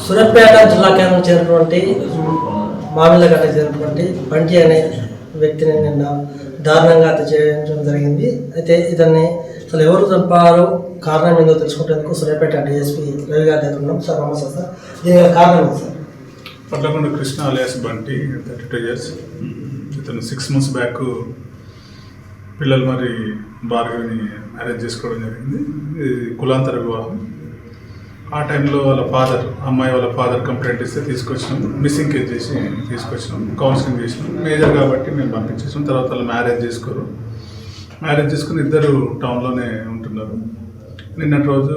సూర్యాపేట జిల్లా కేంద్రం చేరినటువంటి మామిళ్ళగడ్డకు చేరినటువంటి బంటి అనే వ్యక్తిని నిన్న దారుణంగా హత్య చేయడం జరిగింది. అయితే ఇతన్ని అసలు ఎవరు చంపారో కారణం ఏందో తెలుసుకునేందుకు సూర్యాపేట డిఎస్పీ రవి గారి దగ్గర ఉన్నాం. సార్ నమస్తే సార్, దీని కారణం ఏంటి sir? Patlakonda Krishna alias Bunty 32 years. ఇతను 6 months బ్యాక్ పిల్లలు మరి భార్గవిని మ్యారేజ్ చేసుకోవడం జరిగింది. ఇది కులాంతర వివాహం. ఆ టైంలో అమ్మాయి వాళ్ళ ఫాదర్ కంప్లైంట్ ఇస్తే తీసుకొచ్చినాం, మిస్సింగ్ కేసు చేసి తీసుకొచ్చినాం, కౌన్సిలింగ్ చేసినాం. మేజర్ కాబట్టి మేము పంపించేసాం. తర్వాత వాళ్ళు మ్యారేజ్ చేసుకుని ఇద్దరు టౌన్లోనే ఉంటున్నారు. నిన్నటి రోజు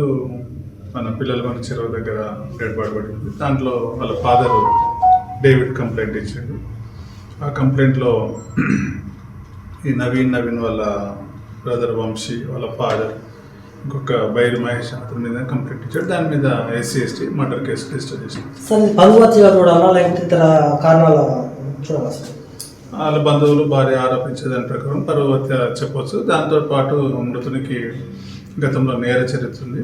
మన పిల్లల మన చెరువు దగ్గర డెడ్ బాడీ పడింది. దాంట్లో వాళ్ళ ఫాదర్ డేవిడ్ కంప్లైంట్ ఇచ్చాడు. ఆ కంప్లైంట్లో ఈ నవీన్ వాళ్ళ బ్రదర్ వంశీ వాళ్ళ ఫాదర్ ఇంకొక బైరు మహేష్ అతని మీద కంప్లైంట్ ఇచ్చాడు. దాని మీద SC/ST మర్డర్ కేసు రిజిస్టర్ చేశాడు. సార్ పరువాచిగా చూడాలా లేకపోతే ఇతర కారణాలు చూడాలా సార్? వాళ్ళ బంధువులు భార్య ఆరోపించే దాని ప్రకారం పరువత్య చెప్పవచ్చు. దాంతోపాటు మృతునికి గతంలో నేర చరిత్ర ఉంది.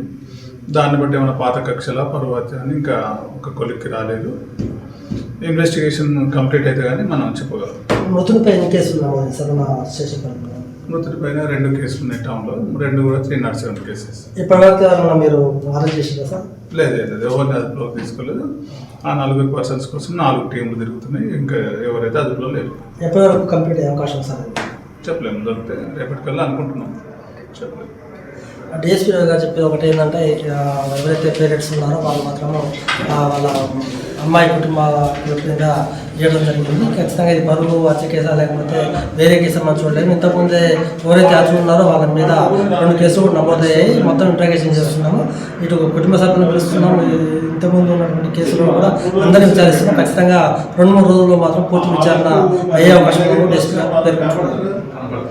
దాన్ని బట్టి ఏమైనా పాత కక్షల పరువత్య అని ఇంకా ఒక కొలిక్కి రాలేదు. ఇన్వెస్టిగేషన్ కంప్లీట్ అయితే కానీ మనం చెప్పగలం. మృతునిపై ఎన్ని కేసులు ఉన్నాయి సార్ మా స్టేషన్ పరిధిలో? మృతుడి పైన 2 కేసులు ఉన్నాయి టౌన్లో, 2 కూడా 307 కేసెస్. ఇప్పటివరకు ఏమైనా మీరు అరెస్ట్ చేసిందా సార్? లేదు, ఎవరిని అదుపులోకి తీసుకోలేదు. ఆ 4 persons కోసం 4 టీంలు తిరుగుతున్నాయి. ఇంకా ఎవరైతే అదుపులో లేరు. ఎప్పటివరకు కంప్లీట్ అయ్యే అవకాశం సార్? చెప్పలేము, దొరికితే రేపటికల్లా అనుకుంటున్నాం. చెప్పలేము. డిఎస్పీ గారు చెప్పేది ఒకటి ఏంటంటే, ఎవరైతే పేరెంట్స్ ఉన్నారో వాళ్ళు మాత్రము వాళ్ళ అమ్మాయి కుటుంబ మీద చేయడం జరిగింది. ఖచ్చితంగా ఇది బరువు హత్య కేసా లేకపోతే వేరే కేసు మనం చూడలేము. ఇంతకుముందే ఎవరైతే అర్జులు ఉన్నారో వాళ్ళ మీద 2 కేసులు నమోదయ్యాయి. మొత్తం ఇంట్రాగేషన్ చేస్తున్నాము. ఇటు కుటుంబ సభ్యులను పిలుస్తున్నాము. ఇంతకుముందు ఉన్నటువంటి కేసులో కూడా అందరినీ విచారిస్తున్నాం. ఖచ్చితంగా 2-3 రోజుల్లో మాత్రం పూర్తి విచారణ అయ్యే అవకాశం డిఎస్పీ పేర్కొంటున్నారు.